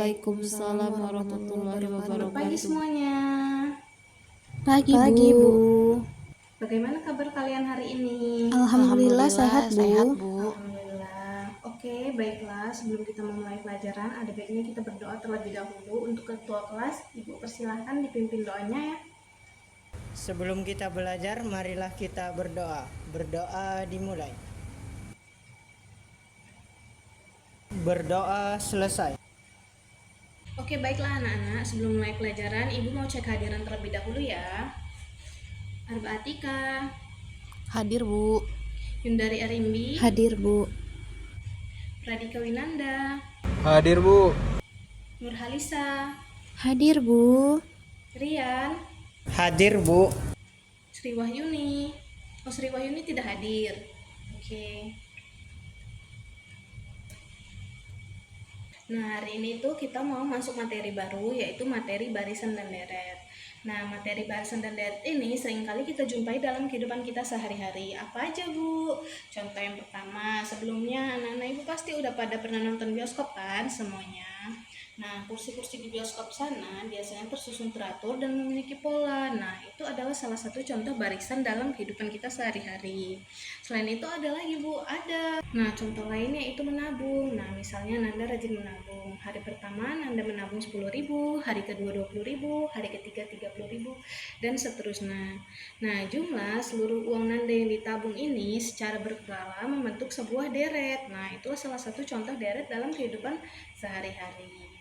Waalaikumsalam warahmatullahi Selamat pagi wabarakatuh. semuanya. Pagi, Bu. Bagaimana kabar kalian hari ini? Alhamdulillah sehat, Bu. Alhamdulillah. Oke, baiklah. Sebelum kita memulai pelajaran, ada baiknya kita berdoa terlebih dahulu. Untuk ketua kelas, Ibu persilahkan dipimpin doanya ya. Sebelum kita belajar, marilah kita berdoa. Berdoa dimulai. Berdoa selesai. Oke, baiklah anak-anak. Sebelum mulai pelajaran, Ibu mau cek hadiran terlebih dahulu ya. Arba Atika, Hadir, Bu. Yundari Arimbi, Hadir, Bu. Radika Winanda, Hadir, Bu. Nurhalisa, Hadir, Bu. Rian, Hadir, Bu. Sri Wahyuni. Oh, Sri Wahyuni tidak hadir. Oke. Nah, hari ini tuh kita mau masuk materi baru, yaitu materi barisan dan deret. Nah, materi barisan dan deret ini seringkali kita jumpai dalam kehidupan kita sehari-hari. Apa aja, Bu? Contoh yang pertama, sebelumnya anak-anak Ibu pasti udah pada pernah nonton bioskop kan semuanya. Nah, kursi-kursi di bioskop sana biasanya tersusun teratur dan memiliki pola. Nah, itu adalah salah satu contoh barisan dalam kehidupan kita sehari-hari. Selain itu ada lagi, Bu, ada. Nah, contoh lainnya itu menabung. Nah, misalnya Nanda rajin menabung. Hari pertama Nanda menabung 10.000, hari kedua 20.000, hari ketiga 30.000, dan seterusnya. Nah, jumlah seluruh uang Nanda yang ditabung ini secara berkala membentuk sebuah deret. Nah, itulah salah satu contoh deret dalam kehidupan sehari-hari.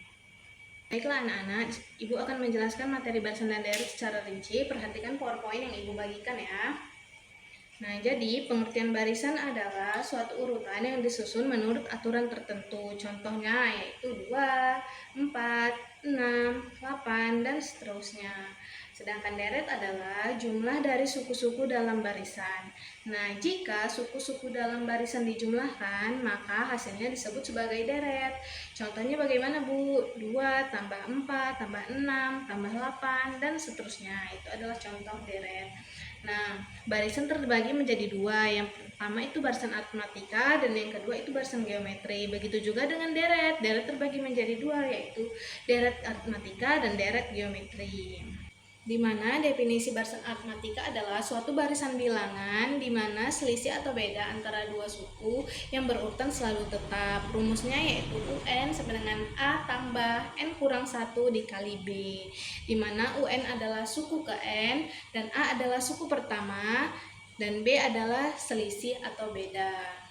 Baiklah anak-anak, Ibu akan menjelaskan materi barisan dan deret secara rinci. Perhatikan PowerPoint yang Ibu bagikan ya. Nah, jadi pengertian barisan adalah suatu urutan yang disusun menurut aturan tertentu. Contohnya yaitu 2, 4, 6, 8, dan seterusnya. Sedangkan deret adalah jumlah dari suku-suku dalam barisan. Nah, jika suku-suku dalam barisan dijumlahkan, maka hasilnya disebut sebagai deret. Contohnya bagaimana, Bu? 2 tambah 4 tambah 6 tambah 8 dan seterusnya. Itu adalah contoh deret. Nah, barisan terbagi menjadi dua. Yang pertama itu barisan aritmatika dan yang kedua itu barisan geometri. Begitu juga dengan deret. Deret terbagi menjadi dua, yaitu deret aritmatika dan deret geometri. Di mana definisi barisan aritmatika adalah suatu barisan bilangan di mana selisih atau beda antara dua suku yang berurutan selalu tetap. Rumusnya yaitu UN sama dengan A tambah N kurang 1 dikali B, di mana UN adalah suku ke N dan A adalah suku pertama dan B adalah selisih atau beda.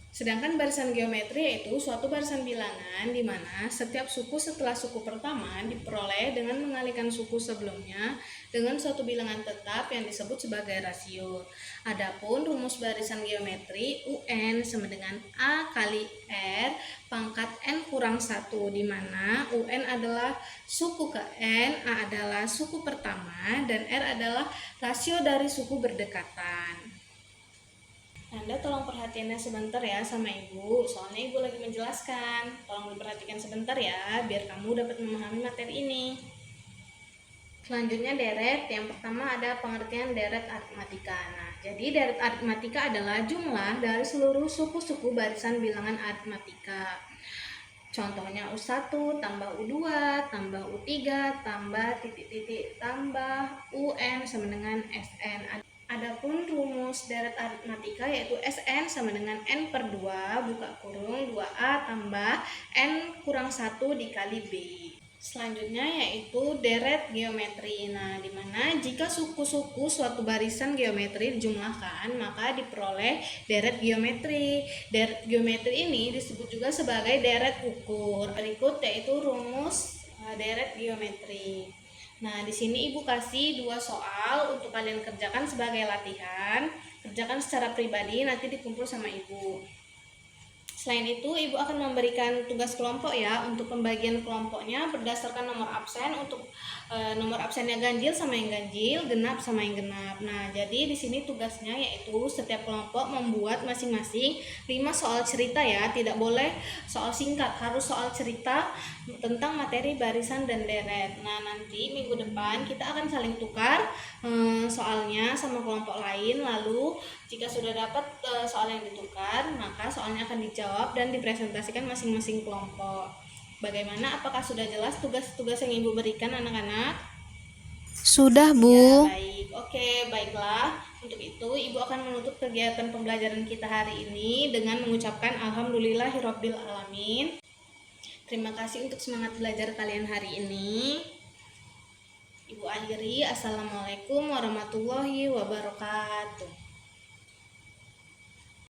Sedangkan barisan geometri yaitu suatu barisan bilangan di mana setiap suku setelah suku pertama diperoleh dengan mengalihkan suku sebelumnya dengan suatu bilangan tetap yang disebut sebagai rasio. Adapun rumus barisan geometri UN sama dengan A kali R pangkat N kurang 1, di mana UN adalah suku ke N, A adalah suku pertama, dan R adalah rasio dari suku berdekatan. Anda tolong perhatiannya sebentar ya sama Ibu, soalnya Ibu lagi menjelaskan. Tolong diperhatikan sebentar ya, biar kamu dapat memahami materi ini. Selanjutnya deret, yang pertama ada pengertian deret aritmatika. Nah, jadi deret aritmatika adalah jumlah dari seluruh suku-suku barisan bilangan aritmatika. Contohnya U1 tambah U2 tambah U3 tambah titik-titik tambah UN sama dengan SN. Adapun rumus deret aritmatika yaitu SN sama dengan N per 2 buka kurung 2A tambah N kurang 1 dikali B. Selanjutnya yaitu deret geometri. Nah, dimana jika suku-suku suatu barisan geometri dijumlahkan, maka diperoleh deret geometri. Deret geometri ini disebut juga sebagai deret ukur. Berikut yaitu rumus deret geometri. Nah, di sini Ibu kasih 2 soal untuk kalian kerjakan sebagai latihan. Kerjakan secara pribadi, nanti dikumpul sama Ibu. Selain itu, Ibu akan memberikan tugas kelompok ya. Untuk pembagian kelompoknya berdasarkan nomor absen. Untuk nomor absennya ganjil sama yang ganjil, genap sama yang genap. Nah, jadi di sini tugasnya yaitu setiap kelompok membuat masing-masing 5 soal cerita ya. Tidak boleh soal singkat, harus soal cerita tentang materi barisan dan deret. Nah, nanti minggu depan kita akan saling tukar soalnya sama kelompok lain. Lalu jika sudah dapat soal yang ditukar, maka soalnya akan dijawab dan dipresentasikan masing-masing kelompok. Bagaimana? Apakah sudah jelas tugas-tugas yang Ibu berikan anak-anak? Sudah, Ya, Bu. baik. Oke, baiklah. Untuk itu, Ibu akan menutup kegiatan pembelajaran kita hari ini dengan mengucapkan Alhamdulillahirabbil alamin. Terima kasih untuk semangat belajar kalian hari ini. Ibu akhiri, Assalamualaikum warahmatullahi wabarakatuh.